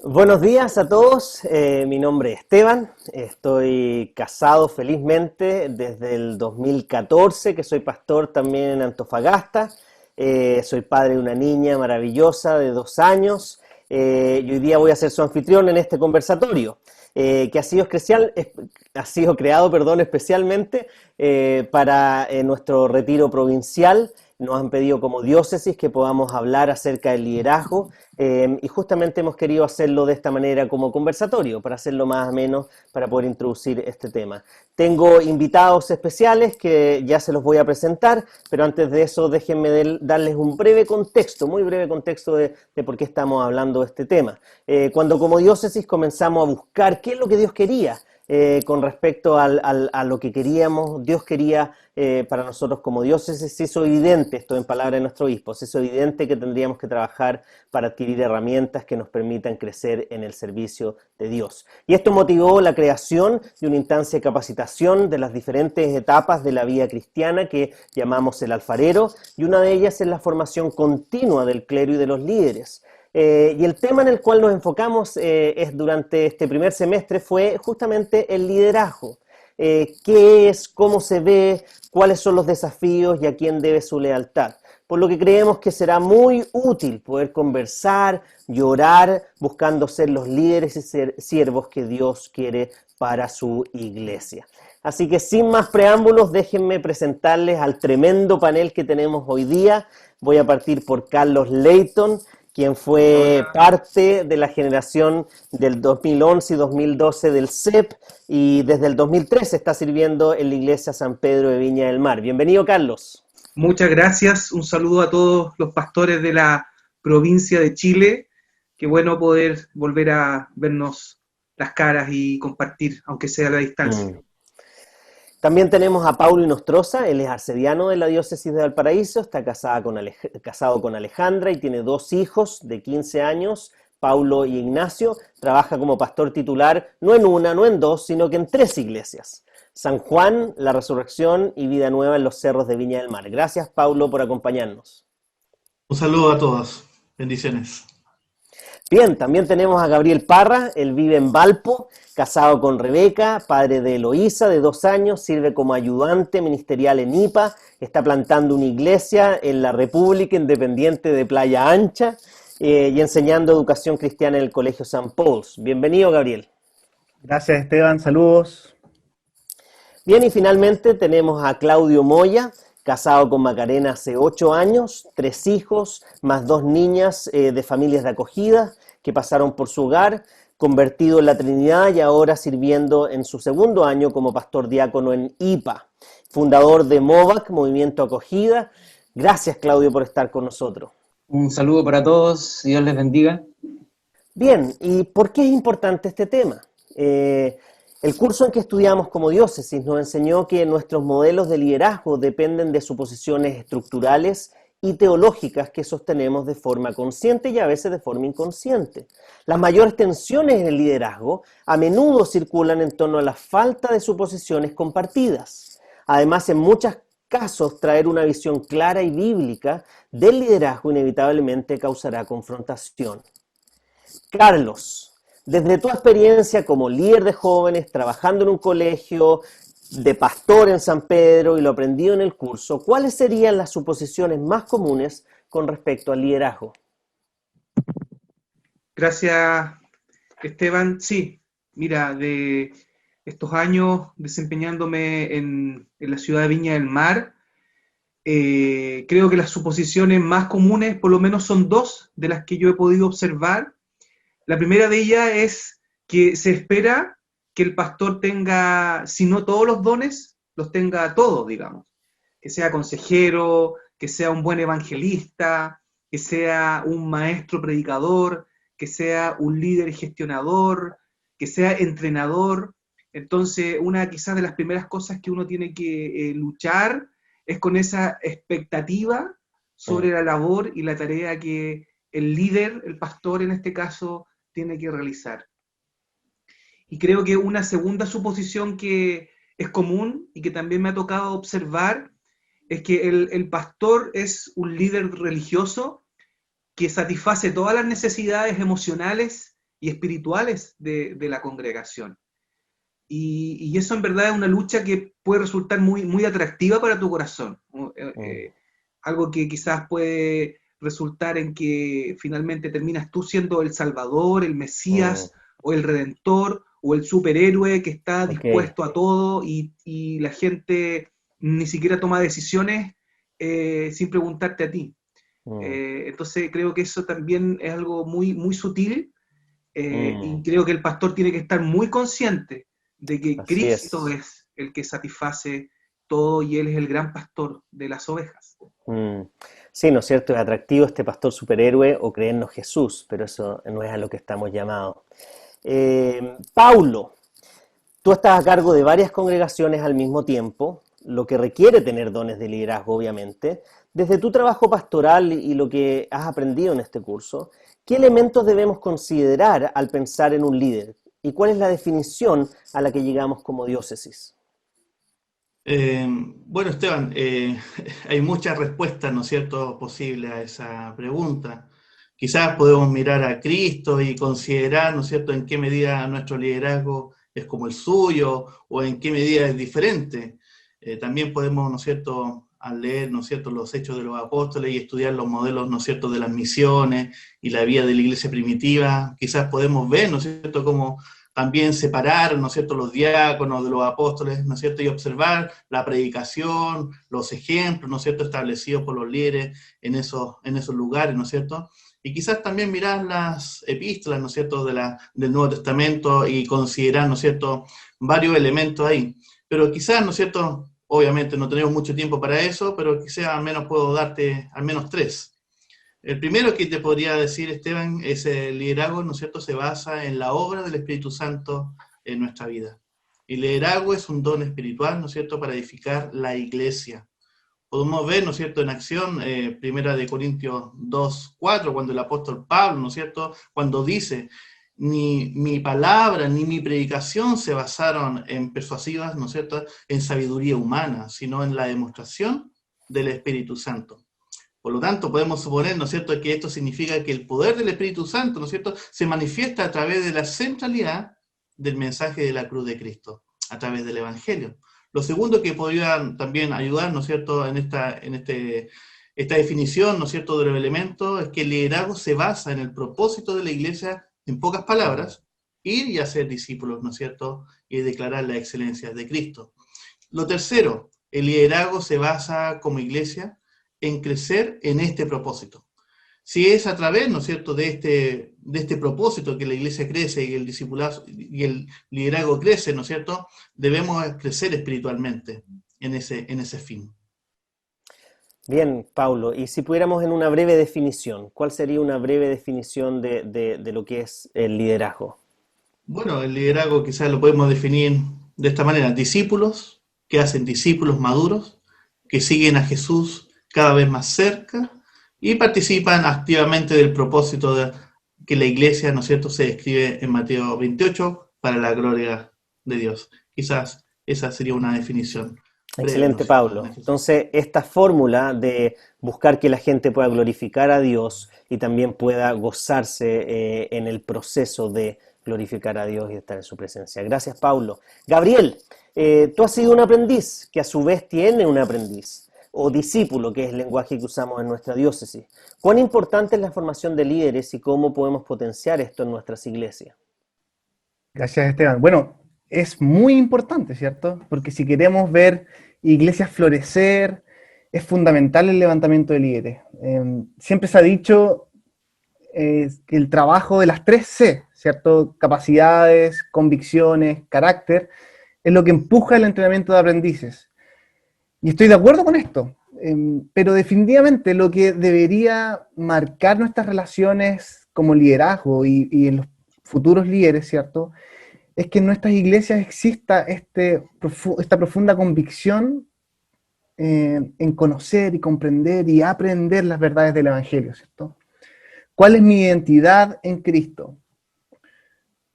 Buenos días a todos, mi nombre es Esteban, estoy casado felizmente desde el 2014, que soy pastor también en Antofagasta. Soy padre de una niña maravillosa de 2 años, y hoy día voy a ser su anfitrión en este conversatorio, que ha sido creado, perdón, especialmente para nuestro retiro provincial. Nos han pedido como diócesis que podamos hablar acerca del liderazgo, y justamente hemos querido hacerlo de esta manera como conversatorio, para hacerlo más ameno, para poder introducir este tema. Tengo invitados especiales que ya se los voy a presentar, pero antes de eso déjenme darles un breve contexto, muy breve contexto de por qué estamos hablando de este tema. Cuando como diócesis comenzamos a buscar qué es lo que Dios quería, con respecto a lo que queríamos, Dios quería para nosotros como diócesis, se hizo evidente, esto en palabras de nuestro obispo, se hizo evidente que tendríamos que trabajar para adquirir herramientas que nos permitan crecer en el servicio de Dios. Y esto motivó la creación de una instancia de capacitación de las diferentes etapas de la vida cristiana que llamamos el alfarero, y una de ellas es la formación continua del clero y de los líderes. Y el tema en el cual nos enfocamos durante este primer semestre fue justamente el liderazgo. ¿Qué es? ¿Cómo se ve? ¿Cuáles son los desafíos y a quién debe su lealtad? Por lo que creemos que será muy útil poder conversar y orar buscando ser los líderes y ser siervos que Dios quiere para su iglesia. Así que sin más preámbulos, déjenme presentarles al tremendo panel que tenemos hoy día. Voy a partir por Carlos Leighton, quien fue parte de la generación del 2011 y 2012 del CEP, y desde el 2013 está sirviendo en la iglesia San Pedro de Viña del Mar. Bienvenido, Carlos. Muchas gracias, un saludo a todos los pastores de la provincia de Chile. Qué bueno poder volver a vernos las caras y compartir, aunque sea a la distancia. También tenemos a Paulo Inostroza, él es arcediano de la diócesis de Valparaíso, está casado con Alejandra y tiene 2 hijos de 15 años, Paulo y Ignacio. Trabaja como pastor titular no en una, no en dos, sino que en 3 iglesias: San Juan, La Resurrección y Vida Nueva en los Cerros de Viña del Mar. Gracias, Paulo, por acompañarnos. Un saludo a todos. Bendiciones. Bien, también tenemos a Gabriel Parra, él vive en Valpo, casado con Rebeca, padre de Eloísa, de 2 años, sirve como ayudante ministerial en IPA, está plantando una iglesia en la República Independiente de Playa Ancha, y enseñando educación cristiana en el Colegio San Paul's. Bienvenido, Gabriel. Gracias, Esteban, saludos. Bien, y finalmente tenemos a Claudio Moya, casado con Macarena hace 8 años, 3 hijos, más 2 niñas de familias de acogida que pasaron por su hogar, convertido en la Trinidad y ahora sirviendo en su segundo año como pastor diácono en IPA, fundador de MOVAC, Movimiento Acogida. Gracias, Claudio, por estar con nosotros. Un saludo para todos, Dios les bendiga. Bien, ¿y por qué es importante este tema? El curso en que estudiamos como diócesis nos enseñó que nuestros modelos de liderazgo dependen de suposiciones estructurales y teológicas que sostenemos de forma consciente y a veces de forma inconsciente. Las mayores tensiones en el liderazgo a menudo circulan en torno a la falta de suposiciones compartidas. Además, en muchos casos, traer una visión clara y bíblica del liderazgo inevitablemente causará confrontación. Carlos, desde tu experiencia como líder de jóvenes, trabajando en un colegio, de pastor en San Pedro y lo aprendido en el curso, ¿cuáles serían las suposiciones más comunes con respecto al liderazgo? Gracias, Esteban. Sí, mira, de estos años desempeñándome en la ciudad de Viña del Mar, creo que las suposiciones más comunes, por lo menos son 2 de las que yo he podido observar. La primera de ellas es que se espera que el pastor tenga, si no todos los dones, los tenga todos, digamos. Que sea consejero, que sea un buen evangelista, que sea un maestro predicador, que sea un líder y gestionador, que sea entrenador. Entonces, una quizás de las primeras cosas que uno tiene que luchar es con esa expectativa sobre la labor y la tarea que el líder, el pastor en este caso, tiene que realizar. Y creo que una segunda suposición que es común y que también me ha tocado observar es que el pastor es un líder religioso que satisface todas las necesidades emocionales y espirituales de la congregación. Y eso en verdad es una lucha que puede resultar muy, muy atractiva para tu corazón. Algo que quizás puede resultar en que finalmente terminas tú siendo el Salvador, el Mesías, o el Redentor, o el superhéroe que está Ok. dispuesto a todo y la gente ni siquiera toma decisiones sin preguntarte a ti. Mm, Entonces creo que eso también es algo muy, muy sutil y mm, creo que el pastor tiene que estar muy consciente de que así Cristo es. es el que satisface todo y Él es el gran pastor de las ovejas. Mm. Sí, ¿no es cierto? Es atractivo este pastor superhéroe o creernos Jesús, pero eso no es a lo que estamos llamados. Paulo, tú estás a cargo de varias congregaciones al mismo tiempo, lo que requiere tener dones de liderazgo, obviamente. Desde tu trabajo pastoral y lo que has aprendido en este curso, ¿qué elementos debemos considerar al pensar en un líder? ¿Y cuál es la definición a la que llegamos como diócesis? Bueno, Esteban, hay muchas respuestas, ¿no es cierto?, posibles a esa pregunta. Quizás podemos mirar a Cristo y considerar, ¿no es cierto?, en qué medida nuestro liderazgo es como el suyo o en qué medida es diferente. También podemos, ¿no es cierto?, al leer, ¿no es cierto?, los hechos de los apóstoles y estudiar los modelos, ¿no es cierto?, de las misiones y la vida de la iglesia primitiva, quizás podemos ver, ¿no es cierto?, cómo también separar, ¿no es cierto?, los diáconos de los apóstoles, ¿no es cierto?, y observar la predicación, los ejemplos, ¿no es cierto?, establecidos por los líderes en esos lugares, ¿no es cierto?, y quizás también mirar las epístolas, ¿no es cierto?, del Nuevo Testamento y considerar, ¿no es cierto?, varios elementos ahí. Pero quizás, ¿no es cierto?, obviamente no tenemos mucho tiempo para eso, pero quizás al menos puedo darte al menos tres. El primero que te podría decir, Esteban, es el liderazgo, ¿no es cierto?, se basa en la obra del Espíritu Santo en nuestra vida. Y el liderazgo es un don espiritual, ¿no es cierto?, para edificar la iglesia. Podemos ver, ¿no es cierto?, en acción, primera de Corintios 2:4, cuando el apóstol Pablo, ¿no es cierto?, cuando dice, ni mi palabra ni mi predicación se basaron en persuasivas, ¿no es cierto?, en sabiduría humana, sino en la demostración del Espíritu Santo. Por lo tanto, podemos suponer, ¿no es cierto?, que esto significa que el poder del Espíritu Santo, ¿no es cierto?, se manifiesta a través de la centralidad del mensaje de la cruz de Cristo, a través del Evangelio. Lo segundo que podría también ayudar, ¿no es cierto?, esta definición, ¿no es cierto?, de los elementos, es que el liderazgo se basa en el propósito de la iglesia, en pocas palabras, ir y hacer discípulos, ¿no es cierto?, y declarar la excelencia de Cristo. Lo tercero, el liderazgo se basa como iglesia en crecer en este propósito. Si es a través, ¿no es cierto?, de este propósito que la iglesia crece y el discipulado y el liderazgo crece, ¿no es cierto?, debemos crecer espiritualmente en ese fin. Bien, Paulo, y si pudiéramos en una breve definición, ¿cuál sería una breve definición de lo que es el liderazgo? Bueno, el liderazgo quizás lo podemos definir de esta manera: discípulos que hacen discípulos maduros, que siguen a Jesús cada vez más cerca y participan activamente del propósito que la iglesia, ¿no es cierto?, se describe en Mateo 28 para la gloria de Dios. Quizás esa sería una definición breve, ¿no Excelente, es cierto?, Pablo. de Jesús. Entonces, esta fórmula de buscar que la gente pueda glorificar a Dios y también pueda gozarse en el proceso de glorificar a Dios y estar en su presencia. Gracias, Pablo. Gabriel, tú has sido un aprendiz que a su vez tiene un aprendiz o discípulo, que es el lenguaje que usamos en nuestra diócesis. ¿Cuán importante es la formación de líderes y cómo podemos potenciar esto en nuestras iglesias? Gracias, Esteban. Bueno, es muy importante, ¿cierto? Porque si queremos ver iglesias florecer, es fundamental el levantamiento de líderes. Siempre se ha dicho que el trabajo de las 3 C, ¿cierto? Capacidades, convicciones, carácter, es lo que empuja el entrenamiento de aprendices. Y estoy de acuerdo con esto, pero definitivamente lo que debería marcar nuestras relaciones como liderazgo y en los futuros líderes, ¿cierto?, es que en nuestras iglesias exista esta profunda convicción en conocer y comprender y aprender las verdades del Evangelio, ¿cierto? ¿Cuál es mi identidad en Cristo?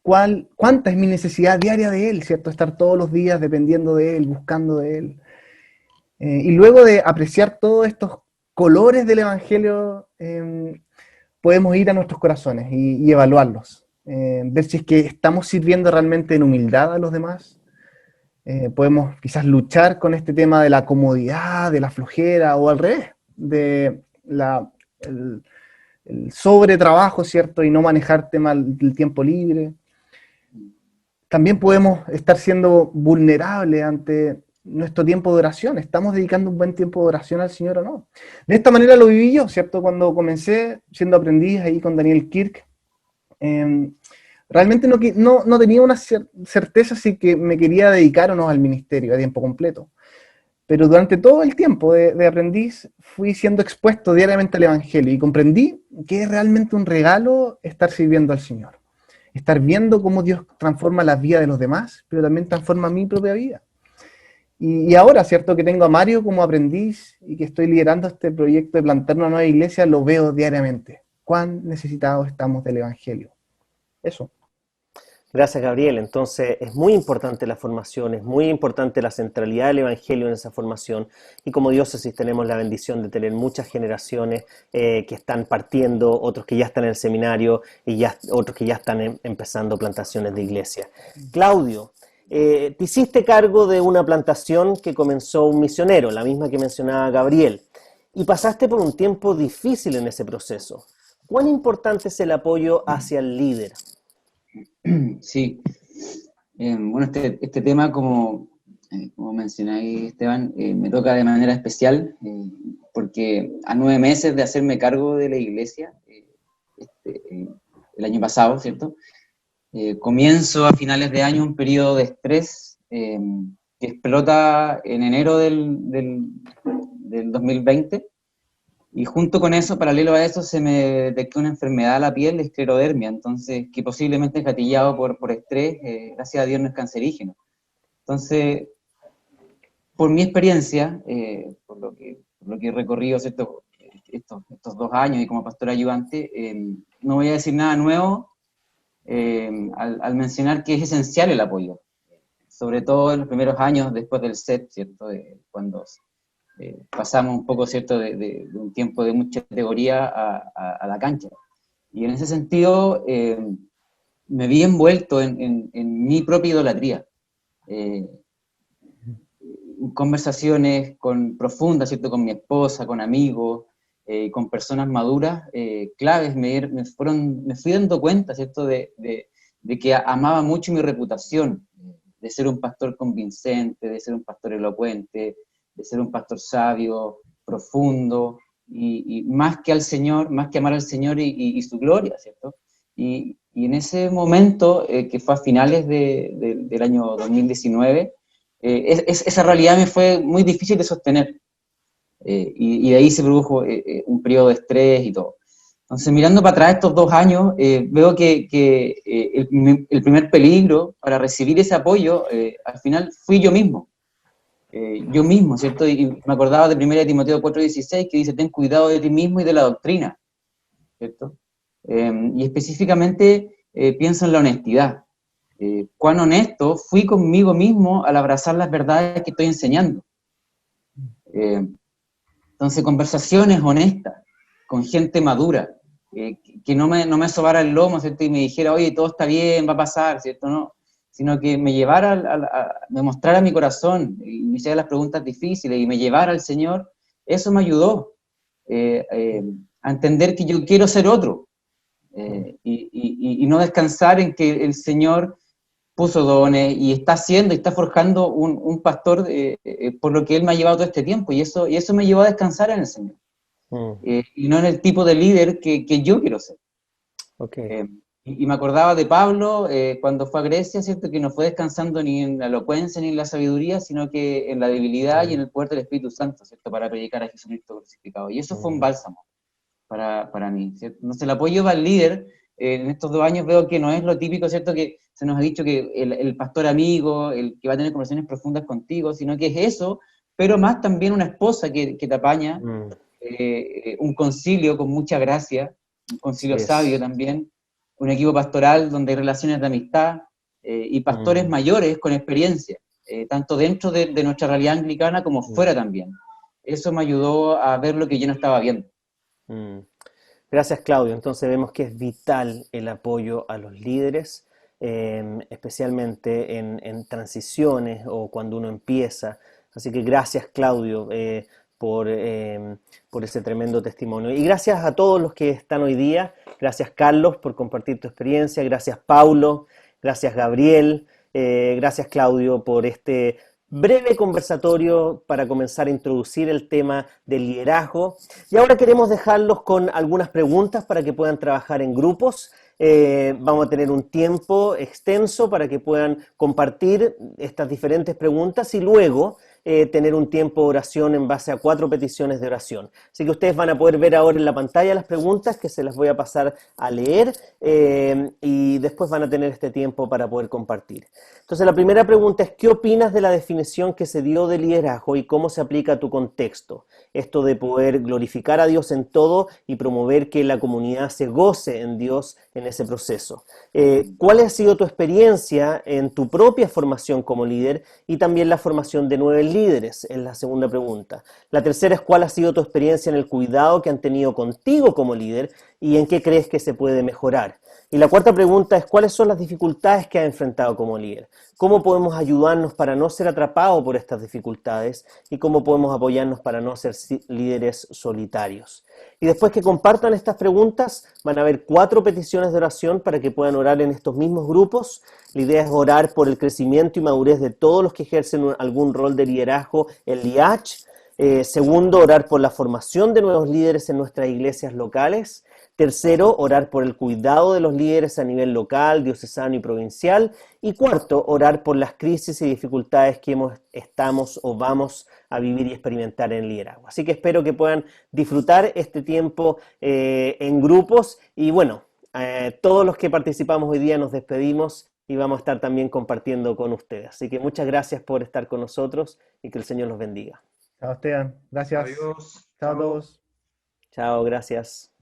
¿Cuánta es mi necesidad diaria de Él, ¿cierto? Estar todos los días dependiendo de Él, buscando de Él. Y luego de apreciar todos estos colores del Evangelio, podemos ir a nuestros corazones y evaluarlos. ver si es que estamos sirviendo realmente en humildad a los demás. Podemos quizás luchar con este tema de la comodidad, de la flojera, o al revés, de el sobretrabajo, ¿cierto? Y no manejar tema del tiempo libre. También podemos estar siendo vulnerables ante nuestro tiempo de oración. ¿Estamos dedicando un buen tiempo de oración al Señor o no? De esta manera lo viví yo, ¿cierto? Cuando comencé siendo aprendiz ahí con Daniel Kirk, realmente no tenía una certeza si que me quería dedicar o no al ministerio a tiempo completo. Pero durante todo el tiempo de aprendiz fui siendo expuesto diariamente al Evangelio y comprendí que es realmente un regalo estar sirviendo al Señor. Estar viendo cómo Dios transforma la vida de los demás, pero también transforma mi propia vida. Y ahora, ¿cierto? Que tengo a Mario como aprendiz y que estoy liderando este proyecto de plantar una nueva iglesia, lo veo diariamente. Cuán necesitados estamos del Evangelio. Eso. Gracias, Gabriel. Entonces, es muy importante la formación, es muy importante la centralidad del Evangelio en esa formación. Y como diócesis tenemos la bendición de tener muchas generaciones que están partiendo, otros que ya están en el seminario y otros que ya están empezando plantaciones de iglesia. Claudio, te hiciste cargo de una plantación que comenzó un misionero, la misma que mencionaba Gabriel, y pasaste por un tiempo difícil en ese proceso. ¿Cuán importante es el apoyo hacia el líder? Sí, bueno, este tema, como mencionáis, Esteban, me toca de manera especial, porque a 9 meses de hacerme cargo de la iglesia, el año pasado, ¿cierto? Comienzo a finales de año un periodo de estrés que explota en enero del 2020, y junto con eso, paralelo a eso, se me detectó una enfermedad a la piel, esclerodermia, entonces, que posiblemente es gatillado por estrés, gracias a Dios no es cancerígeno. Entonces, por mi experiencia, por lo que he recorrido, ¿cierto? Estos 2 años y como pastor ayudante, no voy a decir nada nuevo al mencionar que es esencial el apoyo, sobre todo en los primeros años después del set, ¿cierto? Cuando pasamos un poco, ¿cierto?, de un tiempo de mucha teoría a la cancha. Y en ese sentido, me vi envuelto en mi propia idolatría. Conversaciones profundas, ¿cierto?, con mi esposa, con amigos, con personas maduras, claves, me fui dando cuenta, ¿cierto?, de que amaba mucho mi reputación, de ser un pastor convincente, de ser un pastor elocuente, de ser un pastor sabio, profundo, y más que al Señor, más que amar al Señor y su gloria, ¿cierto? Y en ese momento, que fue a finales del año 2019, esa realidad me fue muy difícil de sostener, y de ahí se produjo un periodo de estrés y todo. Entonces, mirando para atrás estos 2 años, veo que el primer peligro para recibir ese apoyo, al final, fui yo mismo. ¿Cierto? Y me acordaba de 1 Timoteo 4:16, que dice, ten cuidado de ti mismo y de la doctrina, ¿cierto? Y específicamente pienso en la honestidad. Cuán honesto fui conmigo mismo al abrazar las verdades que estoy enseñando. Entonces, conversaciones honestas, con gente madura, que no me sobara el lomo, ¿cierto? Y me dijera, oye, todo está bien, va a pasar, ¿cierto? No, sino que me llevara, me mostrara mi corazón, y me hiciera las preguntas difíciles, y me llevara al Señor. Eso me ayudó a entender que yo quiero ser otro, y no descansar en que el Señor puso dones y está haciendo y está forjando un pastor por lo que Él me ha llevado todo este tiempo, y eso me llevó a descansar en el Señor, y no en el tipo de líder que yo quiero ser. Okay. Y me acordaba de Pablo cuando fue a Grecia, ¿cierto? Que no fue descansando ni en la elocuencia ni en la sabiduría, sino que en la debilidad y en el poder del Espíritu Santo, ¿cierto? Para predicar a Jesucristo crucificado. Y eso fue un bálsamo para mí, ¿cierto? Entonces, el apoyo al líder, en estos 2 años veo que no es lo típico, ¿cierto? Que se nos ha dicho que el pastor amigo, el que va a tener conversaciones profundas contigo, sino que es eso, pero más también una esposa que te apaña, un concilio con mucha gracia, un concilio sabio también, un equipo pastoral donde hay relaciones de amistad, y pastores mayores con experiencia, tanto dentro de nuestra realidad anglicana como fuera también. Eso me ayudó a ver lo que yo no estaba viendo. Gracias, Claudio. Entonces vemos que es vital el apoyo a los líderes, especialmente en transiciones o cuando uno empieza. Así que gracias, Claudio, por ese tremendo testimonio. Y gracias a todos los que están hoy día. Gracias, Carlos, por compartir tu experiencia. Gracias, Paulo. Gracias, Gabriel. Gracias, Claudio, por este breve conversatorio para comenzar a introducir el tema del liderazgo. Y ahora queremos dejarlos con algunas preguntas para que puedan trabajar en grupos. Vamos a tener un tiempo extenso para que puedan compartir estas diferentes preguntas y luego tener un tiempo de oración en base a 4 peticiones de oración. Así que ustedes van a poder ver ahora en la pantalla las preguntas que se las voy a pasar a leer y después van a tener este tiempo para poder compartir. Entonces la primera pregunta es, ¿qué opinas de la definición que se dio de liderazgo y cómo se aplica a tu contexto? Esto de poder glorificar a Dios en todo y promover que la comunidad se goce en Dios en ese proceso. ¿Cuál ha sido tu experiencia en tu propia formación como líder y también la formación de nuevos líderes? Es la segunda pregunta. La tercera es, ¿cuál ha sido tu experiencia en el cuidado que han tenido contigo como líder y en qué crees que se puede mejorar? Y la cuarta pregunta es, ¿cuáles son las dificultades que has enfrentado como líder? ¿Cómo podemos ayudarnos para no ser atrapados por estas dificultades? ¿Y cómo podemos apoyarnos para no ser líderes solitarios? Y después que compartan estas preguntas, van a haber 4 peticiones de oración para que puedan orar en estos mismos grupos. La idea es orar por el crecimiento y madurez de todos los que ejercen algún rol de liderazgo en LIACH. Segundo, orar por la formación de nuevos líderes en nuestras iglesias locales. Tercero, orar por el cuidado de los líderes a nivel local, diocesano y provincial. Y cuarto, orar por las crisis y dificultades que estamos o vamos a vivir y experimentar en el liderazgo. Así que espero que puedan disfrutar este tiempo en grupos. Y bueno, todos los que participamos hoy día nos despedimos y vamos a estar también compartiendo con ustedes. Así que muchas gracias por estar con nosotros y que el Señor los bendiga. Chao, Esteban. Gracias. Adiós. Chao a Chao. todos. Chao, gracias.